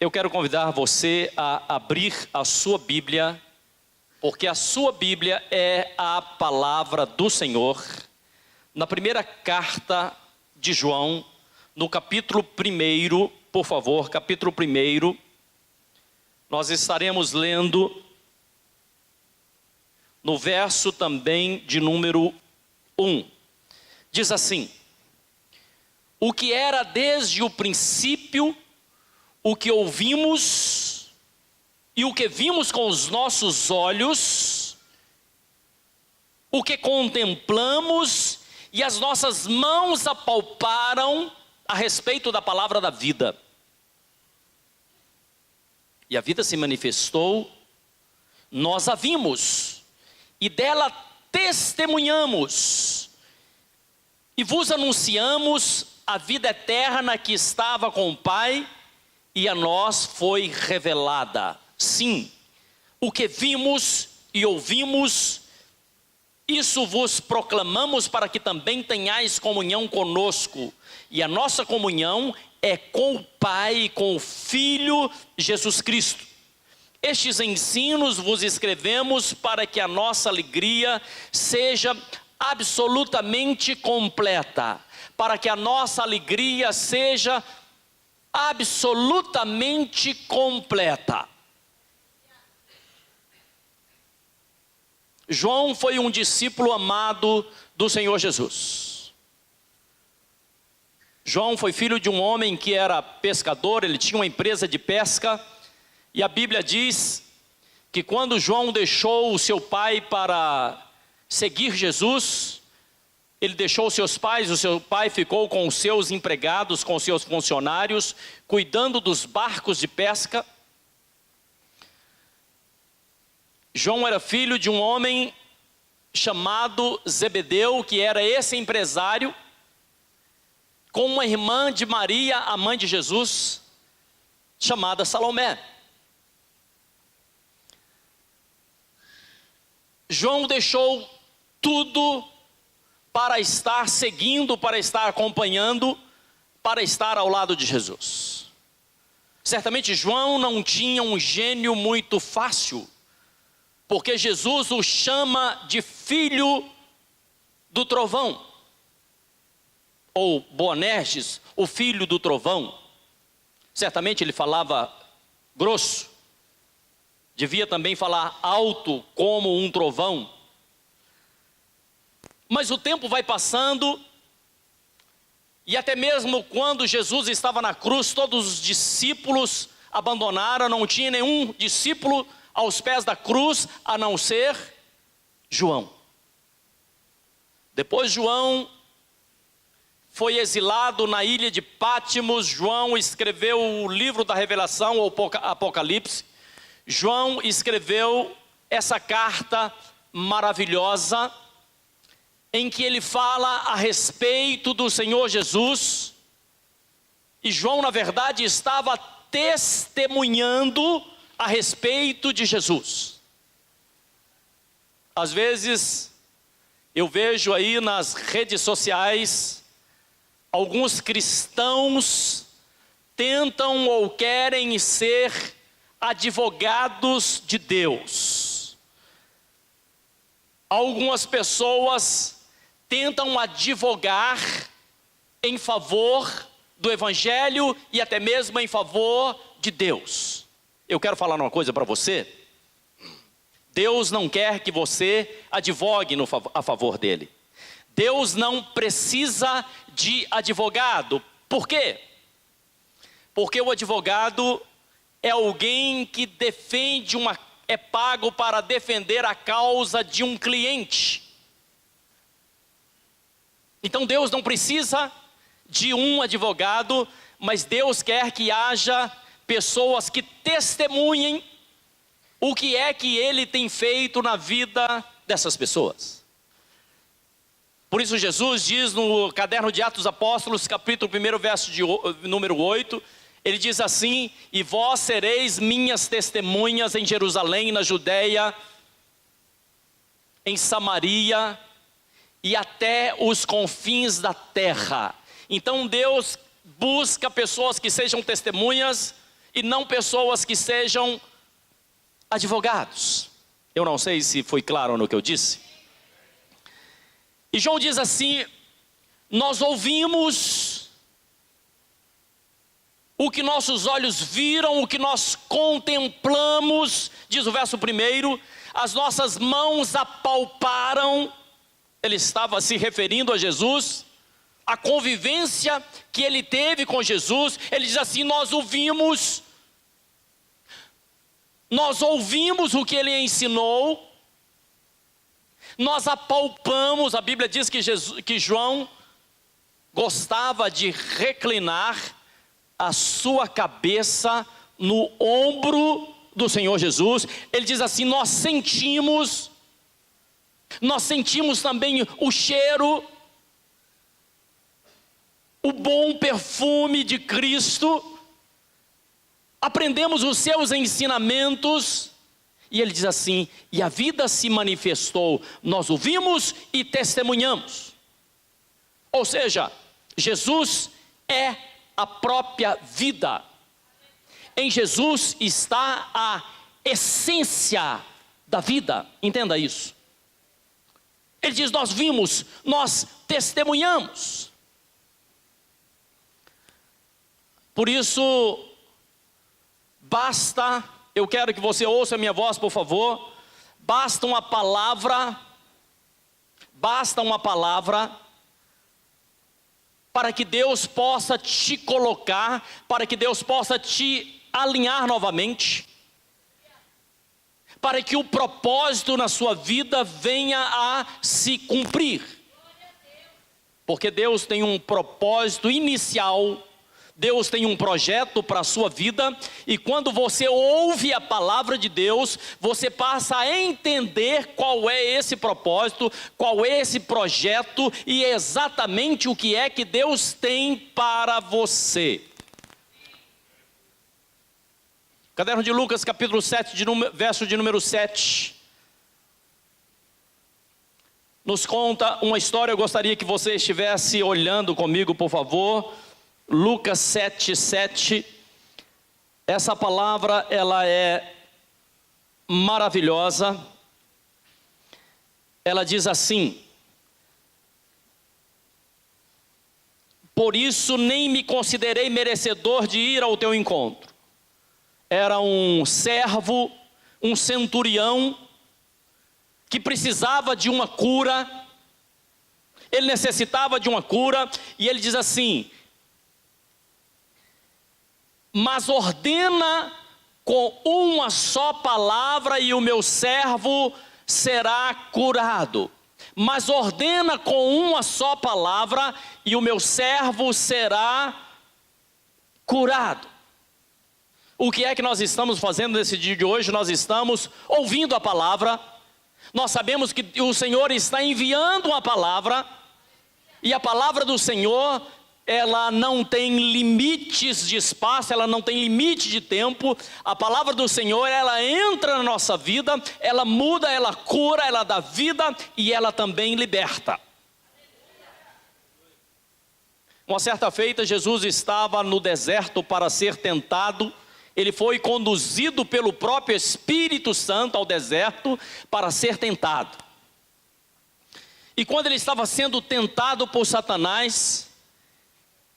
Eu quero convidar você a abrir a sua Bíblia, porque a sua Bíblia é a palavra do Senhor. Na primeira carta de João, no capítulo 1, por favor, capítulo 1, nós estaremos lendo no verso também de número 1. Diz assim: o que era desde o princípio, o que ouvimos e o que vimos com os nossos olhos, o que contemplamos e as nossas mãos apalparam a respeito da palavra da vida. E a vida se manifestou, nós a vimos e dela testemunhamos e vos anunciamos a vida eterna que estava com o Pai e a nós foi revelada. Sim, o que vimos e ouvimos, isso vos proclamamos para que também tenhais comunhão conosco. E a nossa comunhão é com o Pai e com o Filho Jesus Cristo. Estes ensinos vos escrevemos para que a nossa alegria seja absolutamente completa. Para que a nossa alegria seja absolutamente completa. João foi um discípulo amado do Senhor Jesus. João foi filho de um homem que era pescador, ele tinha uma empresa de pesca, e a Bíblia diz que quando João deixou o seu pai para seguir Jesus, ele deixou os seus pais, o seu pai ficou com os seus empregados, com os seus funcionários, cuidando dos barcos de pesca. João era filho de um homem chamado Zebedeu, que era esse empresário, com uma irmã de Maria, a mãe de Jesus, chamada Salomé. João deixou tudo para estar seguindo, para estar acompanhando, para estar ao lado de Jesus. Certamente João não tinha um gênio muito fácil, porque Jesus o chama de filho do trovão, ou Boanerges, o filho do trovão. Certamente ele falava grosso, devia também falar alto como um trovão. Mas o tempo vai passando, e até mesmo quando Jesus estava na cruz, todos os discípulos abandonaram, não tinha nenhum discípulo aos pés da cruz, a não ser João. Depois João foi exilado na ilha de Pátimos. João escreveu o livro da Revelação, ou Apocalipse. João escreveu essa carta maravilhosa, em que ele fala a respeito do Senhor Jesus, e João na verdade estava testemunhando a respeito de Jesus. Às vezes eu vejo aí nas redes sociais, alguns cristãos tentam ou querem ser advogados de Deus. Algumas pessoas tentam advogar em favor do Evangelho e até mesmo em favor de Deus. Eu quero falar uma coisa para você. Deus não quer que você advogue a favor dele. Deus não precisa de advogado. Por quê? Porque o advogado é alguém que defende é pago para defender a causa de um cliente. Então Deus não precisa de um advogado, mas Deus quer que haja pessoas que testemunhem o que é que Ele tem feito na vida dessas pessoas. Por isso Jesus diz no caderno de Atos Apóstolos, capítulo 1, verso de número 8, ele diz assim: e vós sereis minhas testemunhas em Jerusalém, na Judeia, em Samaria e até os confins da terra. Então Deus busca pessoas que sejam testemunhas e não pessoas que sejam advogados. Eu não sei se foi claro no que eu disse. E João diz assim: nós ouvimos o que nossos olhos viram, o que nós contemplamos, diz o verso 1, as nossas mãos apalparam. Ele estava se referindo a Jesus, a convivência que ele teve com Jesus. Ele diz assim: nós ouvimos o que ele ensinou, nós apalpamos. A Bíblia diz que João gostava de reclinar a sua cabeça no ombro do Senhor Jesus. Ele diz assim: nós sentimos também o cheiro, o bom perfume de Cristo, aprendemos os seus ensinamentos. E ele diz assim: e a vida se manifestou, nós ouvimos e testemunhamos. Ou seja, Jesus é a própria vida. Em Jesus está a essência da vida, entenda isso. Ele diz: nós vimos, nós testemunhamos. Por isso, basta, eu quero que você ouça a minha voz, por favor. Basta uma palavra para que Deus possa te colocar, para que Deus possa te alinhar novamente, para que o propósito na sua vida venha a se cumprir. Porque Deus tem um propósito inicial, Deus tem um projeto para a sua vida, e quando você ouve a palavra de Deus, você passa a entender qual é esse propósito, qual é esse projeto, e exatamente o que é que Deus tem para você. Caderno de Lucas, capítulo 7, verso de número 7. Nos conta uma história, eu gostaria que você estivesse olhando comigo, por favor. Lucas 7, 7. Essa palavra, ela é maravilhosa. Ela diz assim: por isso nem me considerei merecedor de ir ao teu encontro. Era um servo, um centurião, que precisava de uma cura. Ele necessitava de uma cura, e ele diz assim: mas ordena com uma só palavra e o meu servo será curado. Mas ordena com uma só palavra e o meu servo será curado. O que é que nós estamos fazendo nesse dia de hoje? Nós estamos ouvindo a palavra. Nós sabemos que o Senhor está enviando uma palavra, e a palavra do Senhor, ela não tem limites de espaço, ela não tem limite de tempo. A palavra do Senhor, ela entra na nossa vida, ela muda, ela cura, ela dá vida e ela também liberta. Uma certa feita, Jesus estava no deserto para ser tentado. Ele foi conduzido pelo próprio Espírito Santo ao deserto para ser tentado. E quando ele estava sendo tentado por Satanás,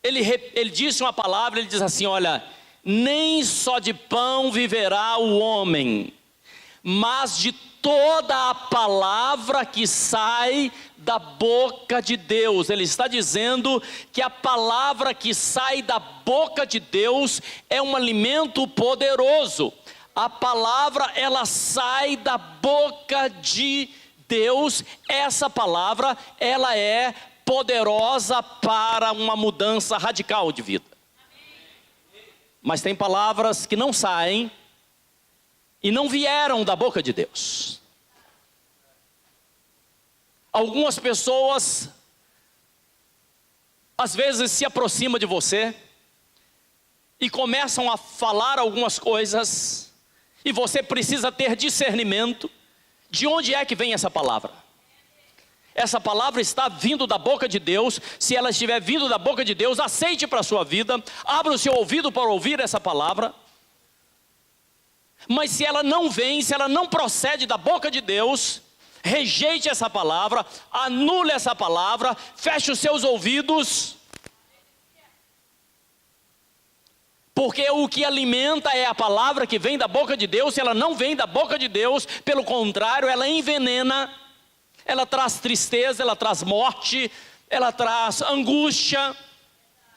ele disse uma palavra, ele diz assim: olha, nem só de pão viverá o homem, mas de toda a palavra que sai da boca de Deus. Ele está dizendo que a palavra que sai da boca de Deus é um alimento poderoso. A palavra, ela sai da boca de Deus. Essa palavra, ela é poderosa para uma mudança radical de vida. Mas tem palavras que não saem e não vieram da boca de Deus. Algumas pessoas às vezes se aproximam de você e começam a falar algumas coisas, e você precisa ter discernimento de onde é que vem essa palavra. Essa palavra está vindo da boca de Deus. Se ela estiver vindo da boca de Deus, aceite para a sua vida, abra o seu ouvido para ouvir essa palavra. Mas se ela não vem, se ela não procede da boca de Deus, rejeite essa palavra, anule essa palavra, feche os seus ouvidos. Porque o que alimenta é a palavra que vem da boca de Deus. Se ela não vem da boca de Deus, pelo contrário, ela envenena, ela traz tristeza, ela traz morte, ela traz angústia,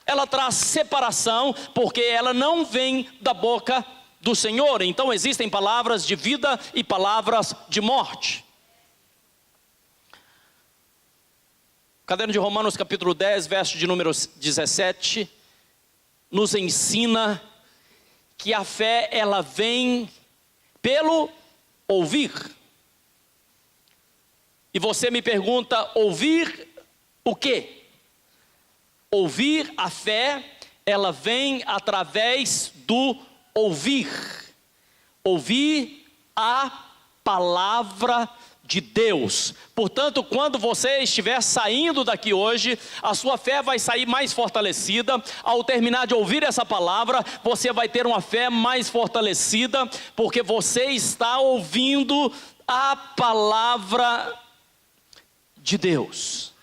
ela traz separação, porque ela não vem da boca do Senhor. Então existem palavras de vida e palavras de morte. Caderno de Romanos capítulo 10, verso de número 17, nos ensina que a fé, ela vem pelo ouvir. E você me pergunta, ouvir o quê? Ouvir a fé, ela vem através do ouvir. Ouvir a palavra de Deus. Portanto, quando você estiver saindo daqui hoje, a sua fé vai sair mais fortalecida. Ao terminar de ouvir essa palavra, você vai ter uma fé mais fortalecida, porque você está ouvindo a palavra de Deus.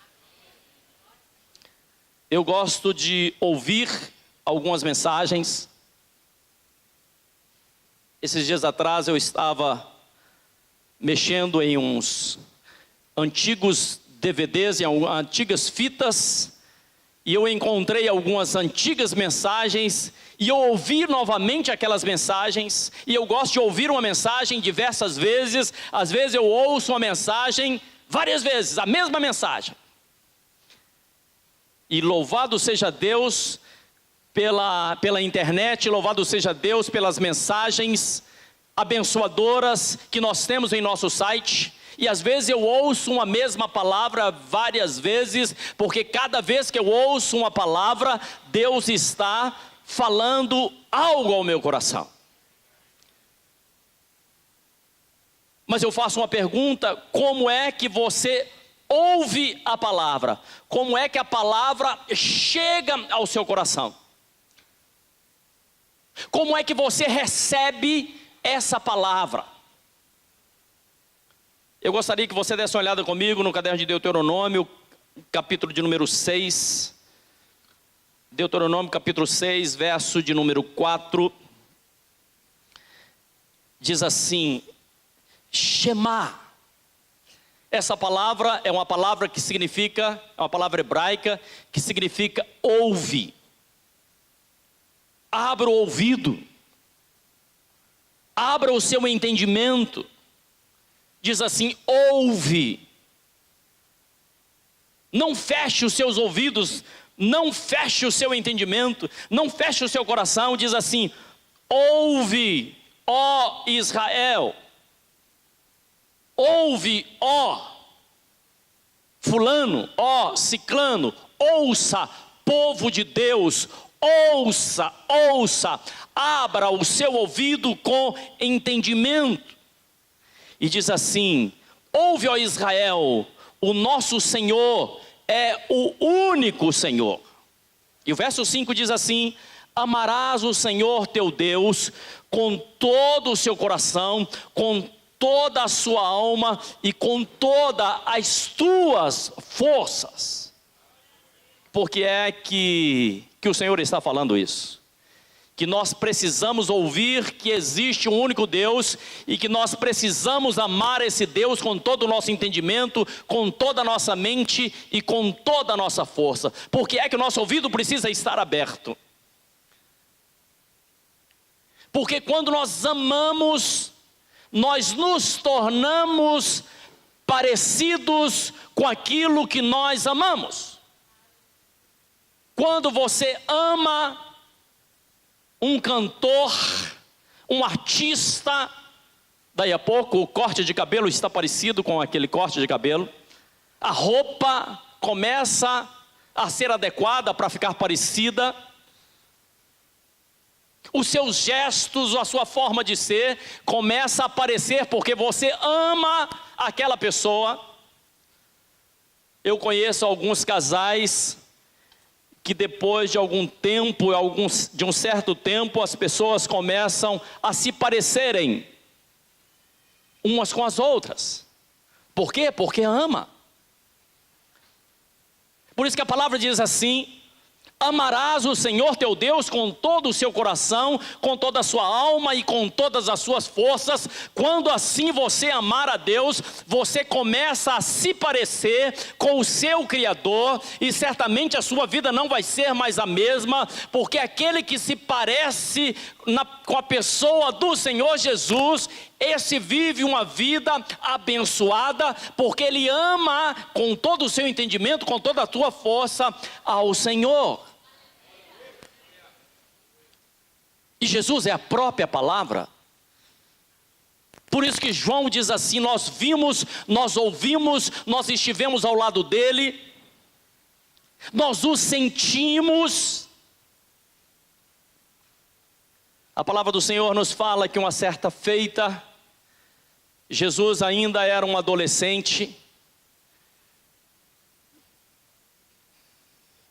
Eu gosto de ouvir algumas mensagens. Esses dias atrás eu estava mexendo em uns antigos DVDs, em antigas fitas, e eu encontrei algumas antigas mensagens, e eu ouvi novamente aquelas mensagens, e eu gosto de ouvir uma mensagem diversas vezes. Às vezes eu ouço uma mensagem várias vezes, a mesma mensagem. E louvado seja Deus pela internet, louvado seja Deus pelas mensagens abençoadoras que nós temos em nosso site. E às vezes eu ouço uma mesma palavra várias vezes, porque cada vez que eu ouço uma palavra, Deus está falando algo ao meu coração. Mas eu faço uma pergunta: como é que você ouve a palavra? Como é que a palavra chega ao seu coração? Como é que você recebe essa palavra? Eu gostaria que você desse uma olhada comigo no caderno de Deuteronômio, capítulo de número 6. Deuteronômio capítulo 6, verso de número 4. Diz assim: Shema. Essa palavra é uma palavra que significa, é uma palavra hebraica que significa ouve. Abra o ouvido. Abra o seu entendimento. Diz assim: ouve. Não feche os seus ouvidos, não feche o seu entendimento, não feche o seu coração. Diz assim: ouve, ó Israel. Ouve, ó fulano, ó ciclano. Ouça, povo de Deus. Ouça, ouça. Abra o seu ouvido com entendimento. E diz assim: ouve, ó Israel, o nosso Senhor é o único Senhor. E o verso 5 diz assim: amarás o Senhor teu Deus com todo o seu coração, com toda a sua alma e com todas as tuas forças. Por que é que o Senhor está falando isso? Que nós precisamos ouvir que existe um único Deus e que nós precisamos amar esse Deus com todo o nosso entendimento, com toda a nossa mente e com toda a nossa força. Por que é que o nosso ouvido precisa estar aberto? Porque quando nós amamos, nós nos tornamos parecidos com aquilo que nós amamos. Quando você ama um cantor, um artista, daí a pouco o corte de cabelo está parecido com aquele corte de cabelo, a roupa começa a ser adequada para ficar parecida, os seus gestos, a sua forma de ser começa a aparecer porque você ama aquela pessoa. Eu conheço alguns casais que depois de algum tempo, de um certo tempo, as pessoas começam a se parecerem umas com as outras. Por quê? Porque ama. Por isso que a palavra diz assim: amarás o Senhor teu Deus com todo o seu coração, com toda a sua alma e com todas as suas forças. Quando assim você amar a Deus, você começa a se parecer com o seu Criador, e certamente a sua vida não vai ser mais a mesma, porque aquele que se parece com a pessoa do Senhor Jesus, esse vive uma vida abençoada, porque ele ama com todo o seu entendimento, com toda a tua força ao Senhor. E Jesus é a própria palavra. Por isso que João diz assim: nós vimos, nós ouvimos, nós estivemos ao lado dele, nós o sentimos. A palavra do Senhor nos fala que uma certa feita, Jesus ainda era um adolescente,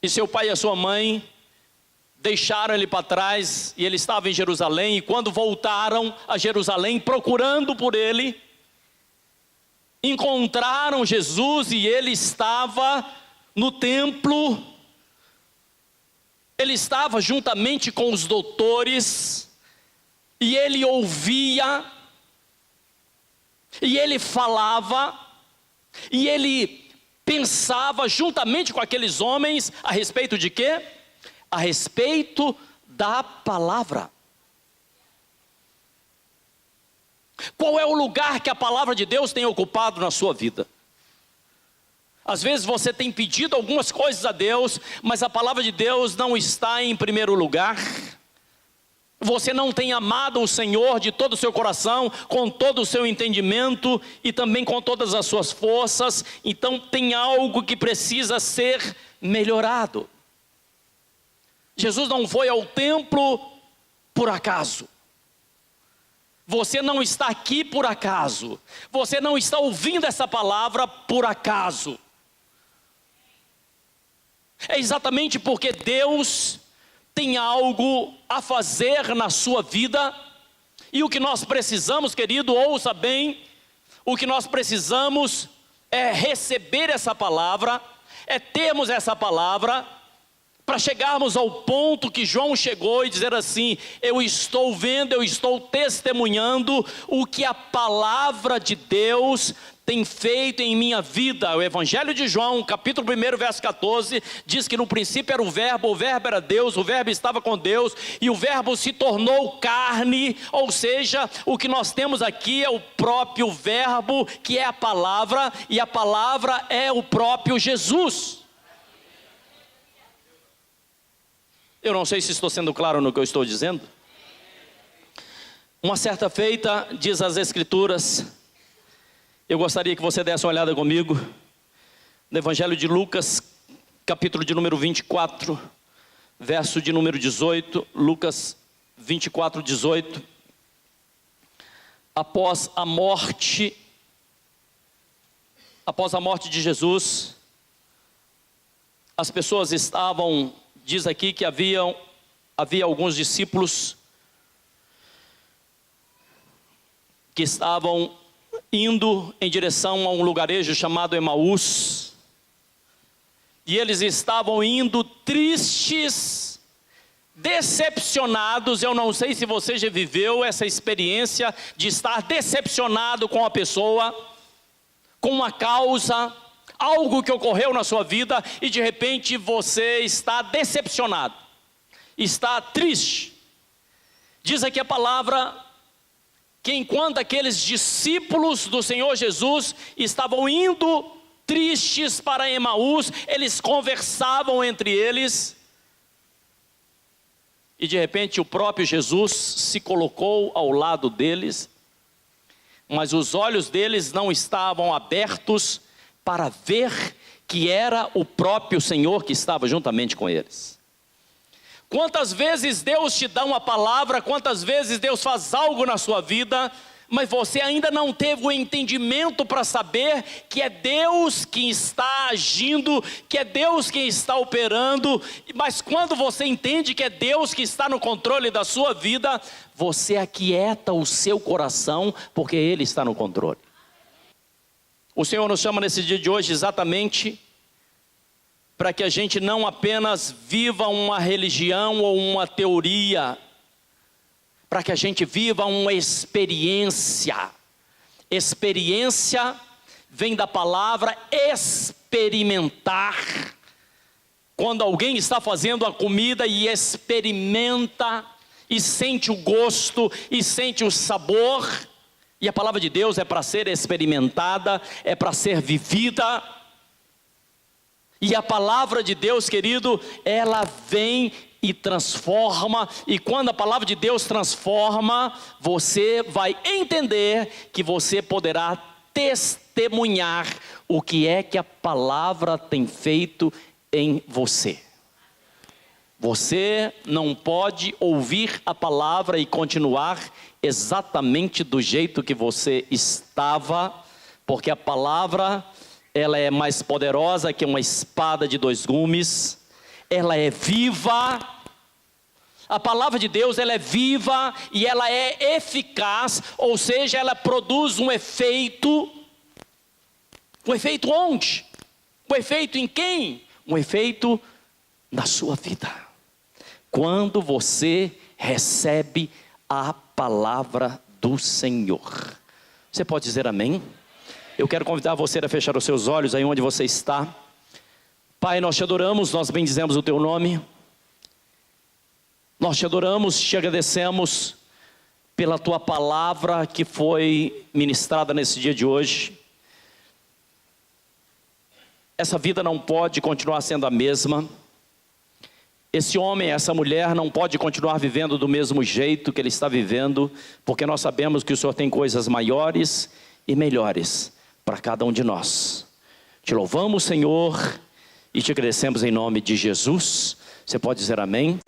e seu pai e a sua mãe deixaram ele para trás, e ele estava em Jerusalém. E quando voltaram a Jerusalém procurando por ele, encontraram Jesus, e ele estava no templo. Ele estava juntamente com os doutores, e ele ouvia, e ele falava, e ele pensava juntamente com aqueles homens a respeito de quê? A respeito da palavra. Qual é o lugar que a palavra de Deus tem ocupado na sua vida? Às vezes você tem pedido algumas coisas a Deus, mas a palavra de Deus não está em primeiro lugar. Você não tem amado o Senhor de todo o seu coração, com todo o seu entendimento e também com todas as suas forças. Então tem algo que precisa ser melhorado. Jesus não foi ao templo por acaso. Você não está aqui por acaso. Você não está ouvindo essa palavra por acaso. É exatamente porque Deus tem algo a fazer na sua vida. E o que nós precisamos, querido, ouça bem, o que nós precisamos é receber essa palavra, é termos essa palavra, para chegarmos ao ponto que João chegou e dizer assim: eu estou vendo, eu estou testemunhando o que a palavra de Deus tem feito em minha vida. O Evangelho de João, capítulo 1, verso 14, diz que no princípio era o verbo era Deus, o verbo estava com Deus, e o verbo se tornou carne. Ou seja, o que nós temos aqui é o próprio verbo, que é a palavra, e a palavra é o próprio Jesus. Eu não sei se estou sendo claro no que eu estou dizendo. Uma certa feita, diz as Escrituras, eu gostaria que você desse uma olhada comigo, no Evangelho de Lucas, capítulo de número 24, verso de número 18, Lucas 24, 18. Após a morte de Jesus, as pessoas estavam... Diz aqui que havia alguns discípulos que estavam indo em direção a um lugarejo chamado Emaús, e eles estavam indo tristes, decepcionados. Eu não sei se você já viveu essa experiência de estar decepcionado com a pessoa, com uma causa, algo que ocorreu na sua vida, e de repente você está decepcionado, está triste. Diz aqui a palavra que enquanto aqueles discípulos do Senhor Jesus estavam indo tristes para Emaús, eles conversavam entre eles, e de repente o próprio Jesus se colocou ao lado deles, mas os olhos deles não estavam abertos para ver que era o próprio Senhor que estava juntamente com eles. Quantas vezes Deus te dá uma palavra, quantas vezes Deus faz algo na sua vida, mas você ainda não teve o entendimento para saber que é Deus quem está agindo, que é Deus quem está operando. Mas quando você entende que é Deus que está no controle da sua vida, você aquieta o seu coração, porque Ele está no controle. O Senhor nos chama nesse dia de hoje exatamente para que a gente não apenas viva uma religião ou uma teoria, para que a gente viva uma experiência. Experiência vem da palavra experimentar. Quando alguém está fazendo a comida e experimenta, e sente o gosto, e sente o sabor, e a palavra de Deus é para ser experimentada, é para ser vivida. E a palavra de Deus, querido, ela vem e transforma, e quando a palavra de Deus transforma, você vai entender que você poderá testemunhar o que é que a palavra tem feito em você. Você não pode ouvir a palavra e continuar exatamente do jeito que você estava, porque a palavra, ela é mais poderosa que uma espada de dois gumes. Ela é viva, a palavra de Deus ela é viva e ela é eficaz, ou seja, ela produz um efeito. Um efeito onde? Um efeito em quem? Um efeito na sua vida. Quando você recebe a palavra do Senhor. Você pode dizer amém? Eu quero convidar você a fechar os seus olhos aí onde você está. Pai, nós te adoramos, nós bendizemos o teu nome. Nós te adoramos, te agradecemos pela tua palavra que foi ministrada nesse dia de hoje. Essa vida não pode continuar sendo a mesma. Esse homem, essa mulher não pode continuar vivendo do mesmo jeito que ele está vivendo, porque nós sabemos que o Senhor tem coisas maiores e melhores para cada um de nós. Te louvamos, Senhor, e te agradecemos em nome de Jesus. Você pode dizer amém?